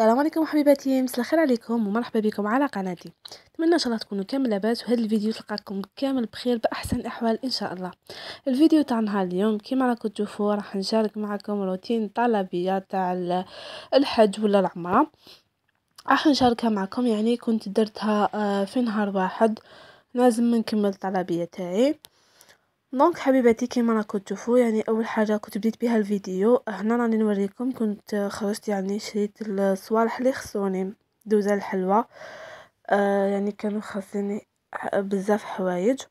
السلام عليكم حبيباتي، مساء الخير عليكم ومرحبا بكم على قناتي. نتمنى ان شاء الله تكونوا كامل لاباس، وهذا الفيديو تلقاكم كامل بخير باحسن الاحوال ان شاء الله. الفيديو تاع نهار اليوم كيما راكم تشوفوا راح نشارك معكم روتين طلبيه تاع الحج ولا العمره. راح نشاركها معكم، يعني كنت درتها في نهار واحد، لازم نكمل الطلبيه تاعي. دونك حبيباتي كيما راكم تشوفوا، يعني اول حاجه كنت بديت بها الفيديو هنا راني نوريكم. كنت خرجت، يعني شريت الصوالح اللي خصوني، دوزه الحلوى. يعني كانوا خاصني بزاف حوايج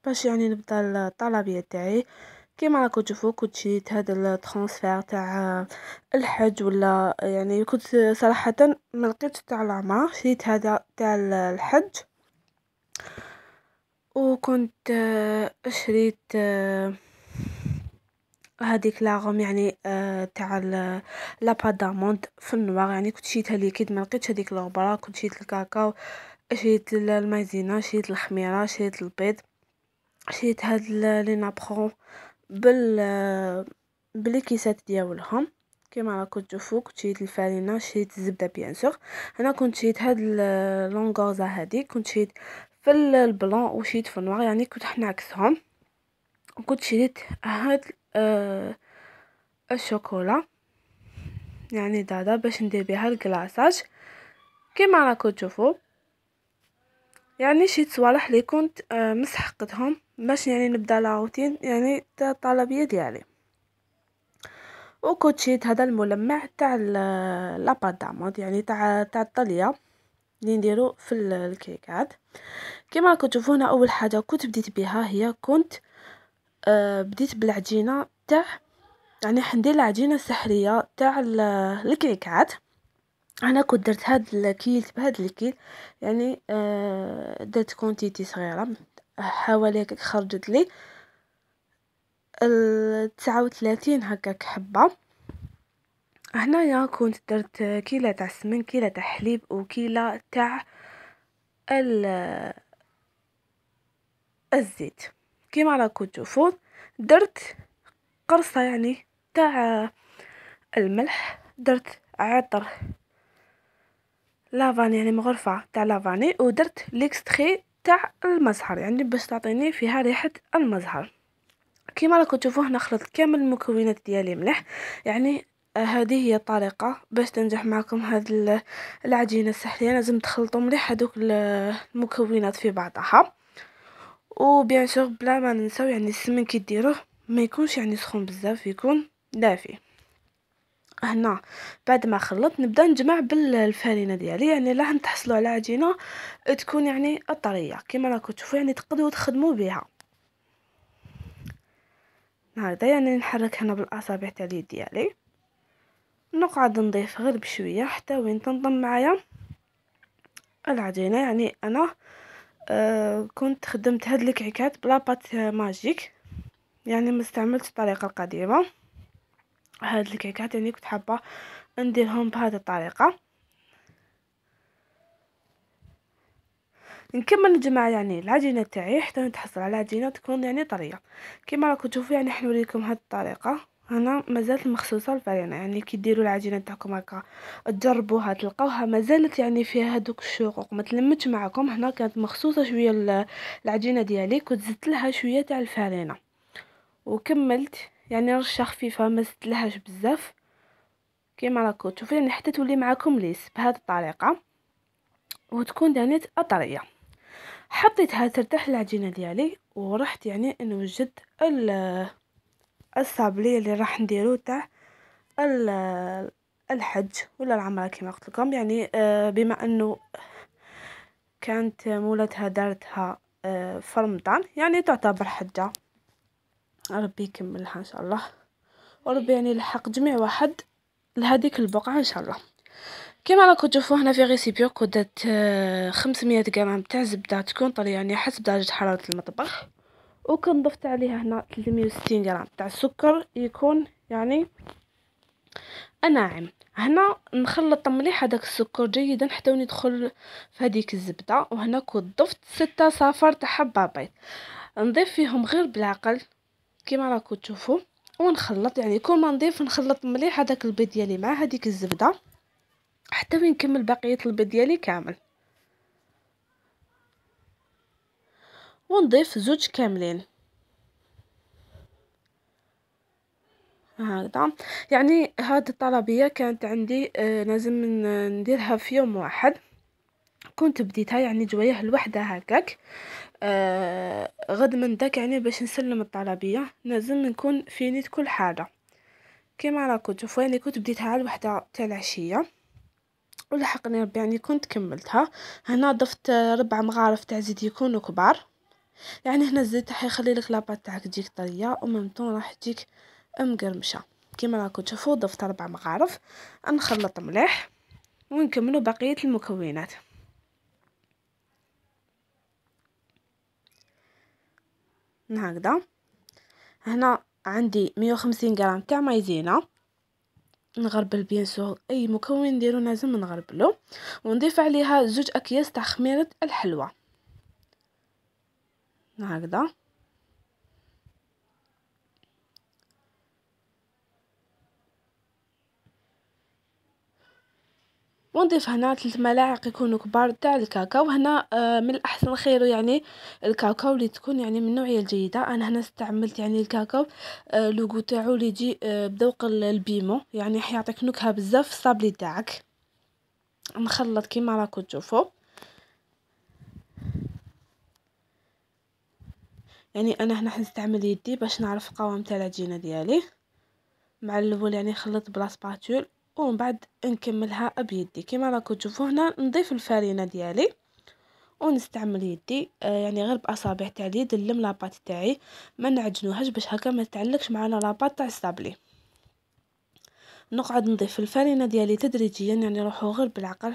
باش يعني نبدا الطلبيه تاعي. كيما راكم تشوفوا كنت شريت هذا الترانسفير تاع الحج، ولا يعني كنت صراحه ما لقيتش تاع العمره، شريت هذا تاع الحج. وكنت شريت هذيك لاغوم، يعني تاع لاباط داموند في النوار، يعني كنت شريتها ليكيد، ما لقيتش هذيك الغبره. كنت شريت الكاكاو، شريت المايزينا، شريت الخميره، شريت البيض، شريت هاد لي نابخون بالكيسات ديالهم. كيما راكم تشوفوا كنت شريت الفارينه، شريت الزبده بيان سور. انا كنت شريت هاد لونغوزا هادي، كنت شريت في البلون وشريت في النوار، يعني كنت نعكسهم. وكنت شريت هاد الشوكولا، يعني دادا باش ندير بها الكلاصاج. كيما راكم تشوفوا يعني شيت صوالح اللي كنت مسحقتهم باش يعني نبدا لا روتين، يعني تاع الطلبيه ديالي. وكنت شيت هذا الملمع تاع لاباط داموند، يعني تاع الطليه اللي نديرو في الكيكات. كيما راكم تشوفوا هنا اول حاجه كنت بديت بها هي كنت بديت بالعجينه تاع، يعني حندير العجينه السحريه تاع الكيكات. انا كنت درت هاد الكيل بهاد الكيل، يعني درت كونتيتي صغيره، حوالي هكاك خرجت لي 39 هكاك حبه. هنايا كنت درت كيله تاع السمن، كيله تاع حليب، وكيله تاع الزيت. كيما راكم تشوفون درت قرصه يعني تاع الملح، درت عطر لافاني، يعني مغرفه تاع لافاني، ودرت ليكستري تاع المزهر، يعني باش تعطيني فيها ريحه المزهر. كيما راكم تشوفوا هنا خلطت كامل المكونات ديالي مليح. يعني هذه هي الطريقه باش تنجح معكم هاد العجينه السحريه، لازم تخلطوا مليح هذوك المكونات في بعضها. وبيان سور بلا ما ننساو، يعني السمن كي ديروه ما يكونش يعني سخون بزاف، يكون دافي. هنا بعد ما خلطت نبدا نجمع بالفارينه ديالي، يعني راح نتحصلوا على عجينه تكون يعني طريه. كيما راكم تشوفوا يعني تقدروا تخدموا بها هذا. يعني نحرك هنا بالاصابع تاع اليد ديالي، نقعد نضيف غير بشويه حتى وين تنضم معايا العجينه. يعني انا كنت خدمت هاد الكعكات بلا بات ماجيك، يعني ما استعملتش الطريقه القديمه. هاد الكعكات يعني كنت حابه نديرهم بهذه الطريقه. نكمل نجمع يعني العجينه تاعي حتى نتحصل على عجينه تكون يعني طريه. كما راكم تشوفوا يعني حنوريكم هاد الطريقه. هنا مازالت مخصوصه الفرينه، يعني كي ديروا العجينه تاعكم هكا تجربوها تلقاوها مازالت يعني فيها هذوك الشقوق، ما تلمتش معكم. هنا كانت مخصوصه شويه العجينه ديالي، كنت زدت لها شويه تاع الفرينه وكملت يعني رشه خفيفه، ما زدت لهاش بزاف. كما راكم تشوفوا يعني حتى تولي معكم ليس بهذه الطريقه وتكون يعني طريه. حطيتها ترتاح العجينه ديالي، ورحت يعني نوجد الصابلي اللي راح نديرو تاع الحج ولا العمره كما قلت لكم. يعني بما انه كانت مولتها دارتها في رمضان، يعني تعتبر حجه. ربي يكملها ان شاء الله، وربي يعني يلحق جميع واحد لهذيك البقعه ان شاء الله. كما راكم تشوفوا هنا في ريسيبيو كنت درت 500 غرام تاع زبده تكون طريه، يعني حسب درجه حراره المطبخ. وكنضفت عليها هنا 360 غرام تاع السكر يكون يعني ناعم. هنا نخلط مليح هذاك السكر جيدا حتى يدخل في هذيك الزبده. وهنا كنت ضفت 6 صافر تاع حبه بيض، نضيف فيهم غير بالعقل كما راكم تشوفوا. ونخلط، يعني كل ما نضيف نخلط مليح هذاك البيض ديالي مع هذيك الزبده. حتى وين نكمل بقيه البيض ديالي كامل، ونضيف زوج كاملين هكذا. يعني هاد الطلبيه كانت عندي لازم نديرها في يوم واحد. كنت بديتها يعني جويه لوحدها هكاك. غد من داك يعني باش نسلم الطلبيه لازم نكون فينيت كل حاجه كيما راكم تشوفوا. يعني كنت بديتها على الوحده تاع العشيه ولحقني ربي يعني كنت كملتها. هنا ضفت 4 مغارف تاع زيت يكونوا كبار. يعني هنا الزيت راح يخلي لك لاباط تاعك تجيك طريه وممتون راح تجيك مقرمشه. كيما راكم تشوفوا ضفت 4 مغارف. نخلط مليح ونكملوا بقيه المكونات هكذا. هنا عندي 150 غرام تاع مايزينا. نغربل بيان سور اي مكون نديرو لازم نغربلو، ونضيف عليها 2 اكياس تاع خميره الحلوى هكذا. ونضيف هنا 3 ملاعق يكونوا كبار تاع الكاكاو. هنا من الاحسن خيره يعني الكاكاو اللي تكون يعني من النوعيه الجيده. انا هنا استعملت يعني الكاكاو لوغو تاعو اللي يجي بذوق البيمو، يعني حيعطيك نكهه بزاف في الصابلي تاعك. نخلط كيما راكم تشوفوا. يعني انا هنا حنستعمل يدي باش نعرف القوام تاع العجينه ديالي. مع الاول يعني خلطت بلا سباتول ومن بعد نكملها بيدي كيما راكم تشوفوا. هنا نضيف الفرينه ديالي ونستعمل يدي يعني غير باصابع تاع اليد نلم لاباط تاعي، ما نعجنوهاش باش هكا ما تعلقش معنا لاباط تاع الصابلي. نقعد نضيف الفرينه ديالي تدريجيا، يعني روحوا غير بالعقل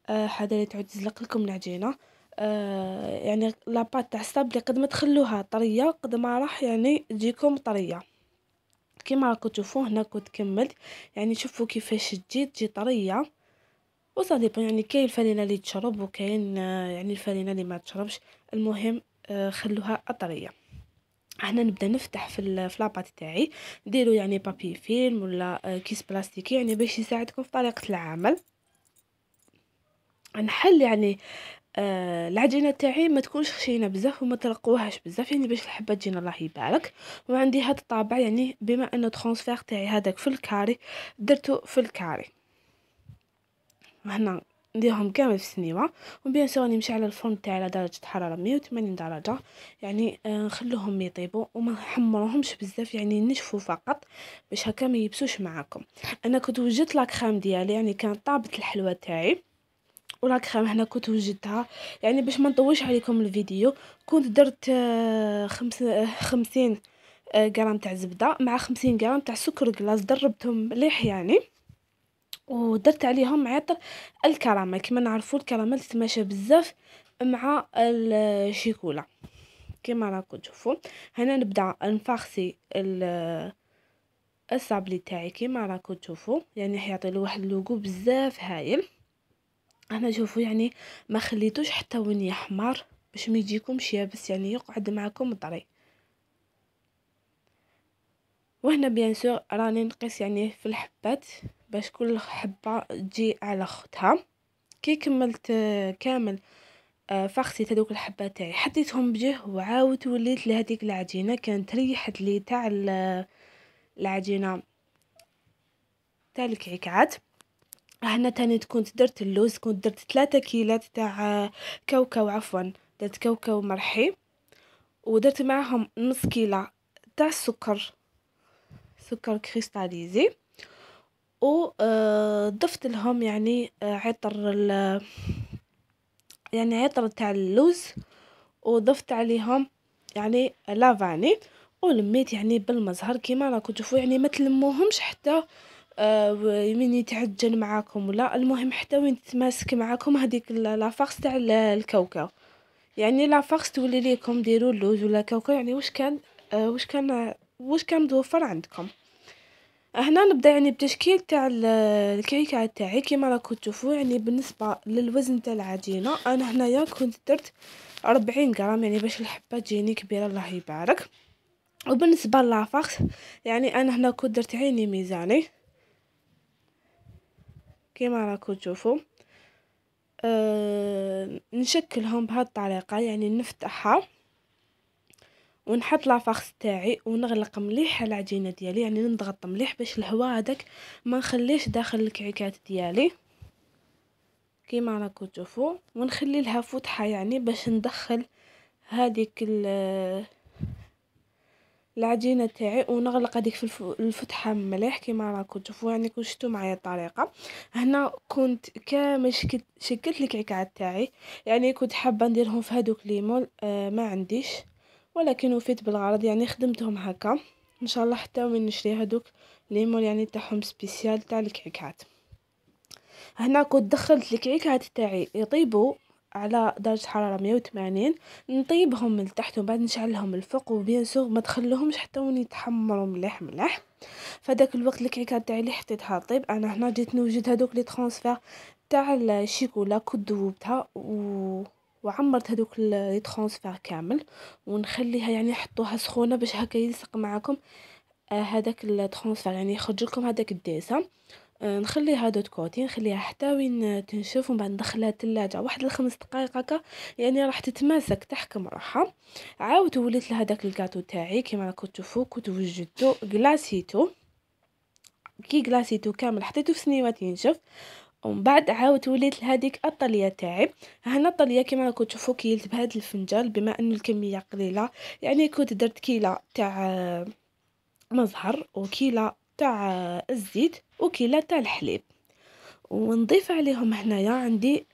حدا اللي تعود تزلق لكم العجينه. يعني لاباط تاع الصابلي قد ما تخلوها طريه قد ما راح يعني تجيكم طريه. كيما راكم تشوفوا هنا كنت كملت، يعني شوفوا كيفاش تجي طريه وصديق. يعني كاين الفرينه اللي تشرب وكاين يعني الفرينه اللي ما تشربش. المهم خلوها طريه. احنا نبدا نفتح في لاباط تاعي. ديروا يعني بابي فيلم ولا كيس بلاستيكي يعني باش يساعدكم في طريقه العمل. نحل يعني العجينه تاعي ما تكونش خشينه بزاف وما ترقوهاش بزاف، يعني باش الحبه تجينا الله يبارك. وعندي هاد الطابع يعني بما انه ترانسفير تاعي هذاك في الكاري درته في الكاري. هنا نديرهم كامل في السنيوه. وبيان سور نمشي على الفرن تاعي على درجه حراره 180 درجه. يعني نخلوهم يطيبوا وما نحمروهمش بزاف، يعني نشفوا فقط باش هكا ما يبسوش معاكم. انا كنت وجدت لاكريم ديالي يعني كانت طابت الحلوى تاعي ولا كريم هنا كنت وجدتها. يعني باش ما نطولش عليكم الفيديو كنت درت 50 غرام تاع زبده مع 50 غرام تاع سكر كلاص دربتهم مليح يعني. ودرت عليهم عطر الكراميل. كما نعرفوا الكراميل تتماشى بزاف مع الشيكولا كما راكم تشوفوا. هنا نبدا نفخسي الصابلي تاعي كما راكم تشوفوا، يعني حيعطي له واحد اللوغو بزاف هايل. انا شوفوا يعني ما خليتوش حتى وين يحمر باش ما يجيكمش يابس، يعني يقعد معكم طري. وهنا بيان سور راني نقيس يعني في الحبات باش كل حبه تجي على اختها. كي كملت كامل فخسيت هذوك الحبات تاعي حطيتهم بجه وعاودت وليت لهذيك العجينه كانت ريحت لي تاع العجينه تاع الكعكات. هنا تاني كنت درت اللوز، كنت درت 3 كيلات تاع كاوكاو عفوا درت كاوكاو مرحي، ودرت معهم نص كيلة تاع سكر كريستاليزي. و ضفت لهم يعني عطر تاع اللوز، وضفت عليهم يعني لافاني ولميت يعني بالمزهر كيما راكم تشوفوا. يعني ما تلموهمش حتى من يتعجن معاكم ولا، المهم حتى وين تتماسك معاكم هذيك لافارس تاع الكاوكاو. يعني لافارس تولي ليكم ديروا اللوز ولا كاوكاو يعني واش كان متوفر عندكم. هنا نبدا يعني بتشكيل تاع الكيكه تاعي كيما راكم تشوفوا. يعني بالنسبه للوزن تاع العجينه انا هنايا كنت درت 40 غرام يعني باش الحبه تجيني كبيره الله يبارك. وبالنسبه للافارس يعني انا هنا كنت درت عيني ميزاني كيما راكم تشوفوا. نشكلهم بهذه الطريقه، يعني نفتحها ونحط لافاغس تاعي ونغلق مليح العجينه ديالي، يعني نضغط مليح باش الهواء هذاك ما نخليش داخل الكعكات ديالي كيما راكم تشوفوا. ونخلي لها فتحه يعني باش ندخل هذيك العجينه تاعي ونغلق هذيك في الفتحه مليح كيما راكم تشوفوا. يعني كون شفتوا معايا الطريقه هنا كنت كامل شكلت الكعكات تاعي، يعني كنت حابه نديرهم في هذوك ليمون ما عنديش، ولكن وفيت بالغرض يعني خدمتهم هكا ان شاء الله حتى وين نشري هذوك ليمون يعني تاعهم سبيسيال تاع الكعكات. هنا كنت دخلت الكعكات تاعي يطيبوا على درجة حرارة 180، نطيبهم من تحت وبعد نشعلهم من الفوق، وبيان سور ما تخلوهمش حتى وين يتحمروا مليح مليح. فداك الوقت الكعكات تاعي اللي حطيتها طيب، انا هنا جيت نوجد هذوك لي ترانسفير تاع الشيكولا، كنت ذوبتها وعمرت هذوك لي ترانسفير كامل، ونخليها يعني نحطوها سخونه باش هكا يلصق معكم هذاك الترانسفير، يعني يخرج لكم هذاك الديسه. نخليها دوت كوتي، نخليها حتى وين تنشف، ومن بعد ندخلها الثلاجه واحد ل5 دقائق هكا، يعني راح تتماسك تحكم روحها. عاود وليت لهداك الكاطو تاعي كيما راكم تشوفوا، كنت وجدته غلاسيتو، كي غلاسيتو كامل حطيته في سنيوات ينشف، ومن بعد عاود وليت لهذيك الطليه تاعي. هنا الطليه كيما راكم تشوفوا كيلت بهذا الفنجان بما انه الكميه قليله، يعني كنت درت كيله تاع مزهر وكيله تاع الزيت وكيله تاع الحليب، ونضيف عليهم هنايا عندي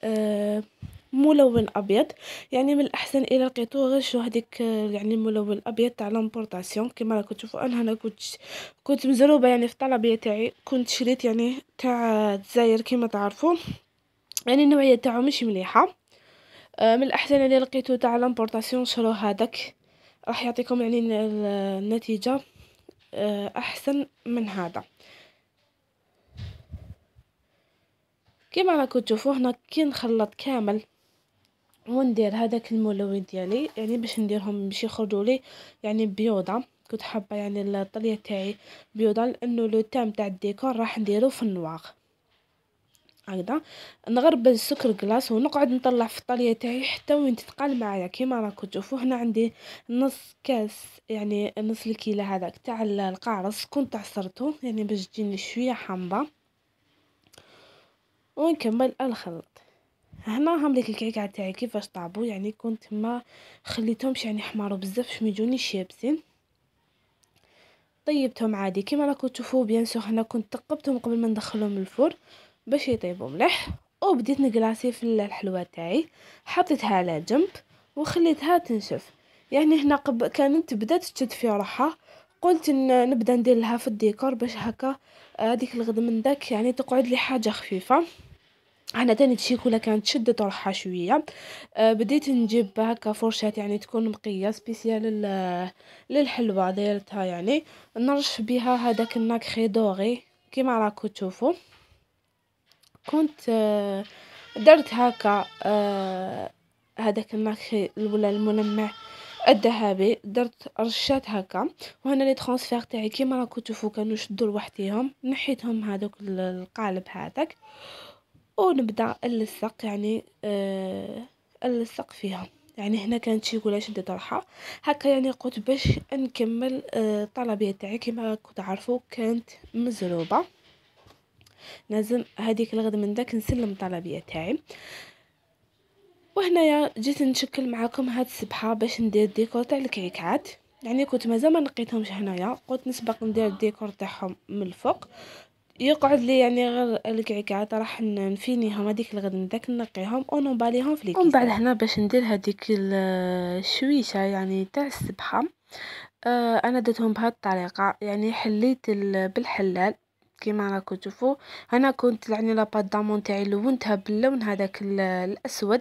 ملون ابيض. يعني من الاحسن الى لقيتو غشوا هذيك يعني الملون الابيض تاع لامبورطاسيون كما راكم تشوفوا. انا هنا كنت مزروبه يعني في الطلبيه تاعي، كنت شريت يعني تاع الجزائر كما تعرفوا، يعني النوعيه تاعو مش مليحه. من الاحسن اللي لقيتو تاع لامبورطاسيون شرو هذاك، راح يعطيكم يعني النتيجه احسن من هذا. كما راكم تشوفوا هنا كي نخلط كامل وندير هذاك الملون ديالي، يعني باش نديرهم باش يخرجوا لي يعني بيوضه. كنت حابه يعني الطليه تاعي بيوضه لانه لو تام تاع الديكور راح نديرو في النواغ هكذا. نغربل السكر كلاص ونقعد نطلع في الطليه تاعي حتى وين تتقال معايا كيما راكم تشوفوا. هنا عندي نص كاس يعني نص الكيلو هذاك تاع القارص كنت عصرته يعني باش تجيني شويه حامضه، ونكمل الخلط. هنا هم ليك الكعكات تاعي كيفاش طابوا، يعني كنت ما خليتهمش يعني حماروا بزاف باش ما يجونيش يابسين. طيبتهم عادي كيما راكم تشوفوا. بيان سور هنا كنت ثقبتهم قبل ما ندخلهم الفرن باش يطيبوا مليح، وبديت نكلاصي في الحلوى تاعي، حطيتها على جنب وخليتها تنشف. يعني هنا كانت بدات تشد في روحها، قلت نبدا ندير لها في الديكور باش هكا هذيك الغد من داك يعني تقعد لي حاجه خفيفه. انا تاني الشيكولا كانت شدت روحها شويه. بديت نجيب هكا فرشات يعني تكون نقيه سبيسيال للحلوى، دايرتها يعني نرش بها هذاك النكخي دوغي كيما راكم تشوفوا. كنت درت هكا هذاك النكخي ولا المنمع الذهبي، درت رشات هكا. وهنا لي ترانسفير تاعي كيما راكم تشوفوا كانوا شدوا لوحديهم، نحيتهم هذوك القالب هذاك ونبدا نلصق يعني نلصق فيها. يعني هنا كانت شيكولا شدت روحها هكا، يعني قلت باش نكمل الطلبيه تاعي كما راكم تعرفوا كانت مزروبه، لازم هذيك الغد من داك نسلم الطلبيه تاعي. وهنايا جيت نشكل معكم هاد السبحه باش ندير ديكور تاع الكعكات. يعني كنت مازال ما نقيتهمش هنايا، قلت نسبق ندير الديكور تاعهم من الفوق يقعد لي يعني غير الكعكات راح نفينيهم هذيك الغد من داك نقيهم ونباليهم في الكيس. ومن بعد هنا باش ندير هذيك الشويشه يعني تاع السبحه انا درتهم بهذه الطريقه، يعني حليت بالحلال كيما راكم تشوفوا. انا كنت يعني لاباط دامون تاعي لونتها باللون هذاك الاسود،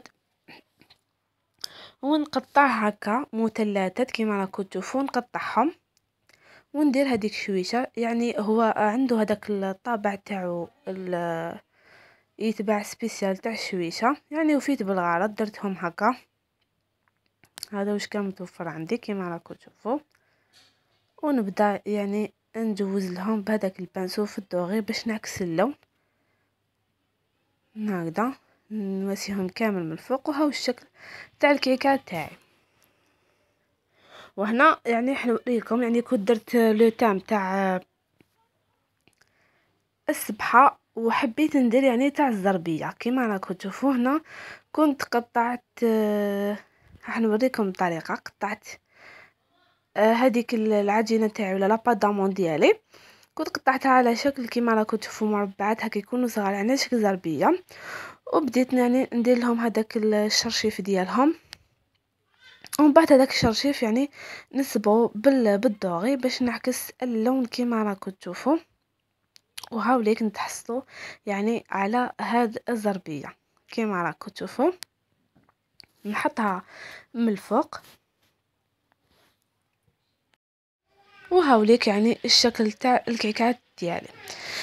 ونقطع هكا مثلثات كيما راكم تشوفوا نقطعهم وندير هذيك شويشه. يعني هو عنده هذاك الطابع تاعو يتباع سبيسيال تاع الشويشه، يعني وفيت بالغلط درتهم هكا. هذا واش كان متوفر عندي كيما راكم تشوفوا. ونبدا يعني نجوز لهم بهذاك البانسو في الدوغي باش نعكس اللون. هكذا نواسيهم كامل من الفوق. وهاو الشكل تاع الكيكه تاعي. وهنا يعني حنوريكم يعني كنت درت لو تام تاع السبحه وحبيت ندير يعني تاع الزربيه كيما راكم تشوفوا. هنا كنت قطعت راح نوريكم الطريقه. قطعت هذيك العجينه تاعي ولا لاباط دامون ديالي، كنت قطعتها على شكل كيما راكم تشوفوا مربعات هكا يكونوا صغار على شكل زربيه. وبديت يعني ندير لهم هذاك الشرشيف ديالهم. ومن بعد هذاك الشرشيف يعني نصبه بالدوغي باش نعكس اللون كيما راكم تشوفوا. وهاوليك نتحصلوا يعني على هاد الزربيه كيما راكم تشوفوا. نحطها من الفوق وهاوليك يعني الشكل تاع الكيكات ديالي.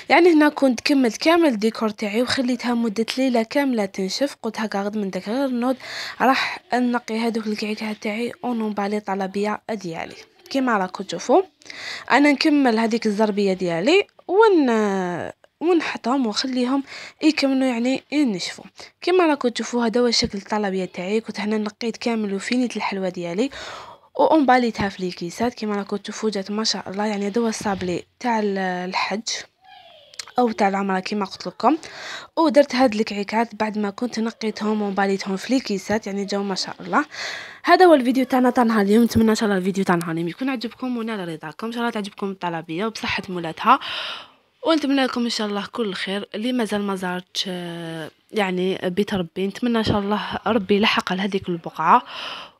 يعني هنا كنت كملت كامل الديكور تاعي وخليتها مده ليله كامله تنشف. قلت هكا غد من داك غير نوض راح نقي هذوك الكيكات تاعي ونبالي طلبيه ديالي كيما راكم تشوفوا. انا نكمل هذيك الزربيه ديالي ونحطهم وخليهم يكملوا يعني ينشفوا كيما راكم تشوفوا. هذا هو الشكل الطلبيه تاعي. كنت هنا نقيت كامل وفينيت الحلوه ديالي وامباليتها في الكيسات كيما راكم تشوفوا. جات ما شاء الله. يعني هذا هو الصابلي تاع الحج او تاع العمره كيما قلت لكم. ودرت هاد الكعكات بعد ما كنت نقيتهم ومباليتهم في الكيسات يعني جاو ما شاء الله. هذا هو الفيديو تاعنا تاع نهار اليوم. نتمنى ان شاء الله الفيديو تاع نهار اليوم يكون عجبكم ونال رضاكم. ان شاء الله تعجبكم الطلبيه وبصحه مولاتها. ونتمنى لكم ان شاء الله كل خير. اللي مازال ما زارتش يعني بيت ربي نتمنى ان شاء الله ربي يلحق لهذيك البقعه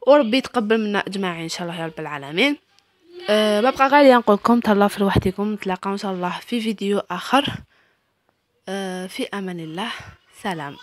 وربي يتقبل منا اجمعين ان شاء الله يا رب العالمين. ببقى غاليه نقول لكم تهلاو في وحدكم. نتلاقاو ان شاء الله في فيديو اخر. في امان الله. سلام.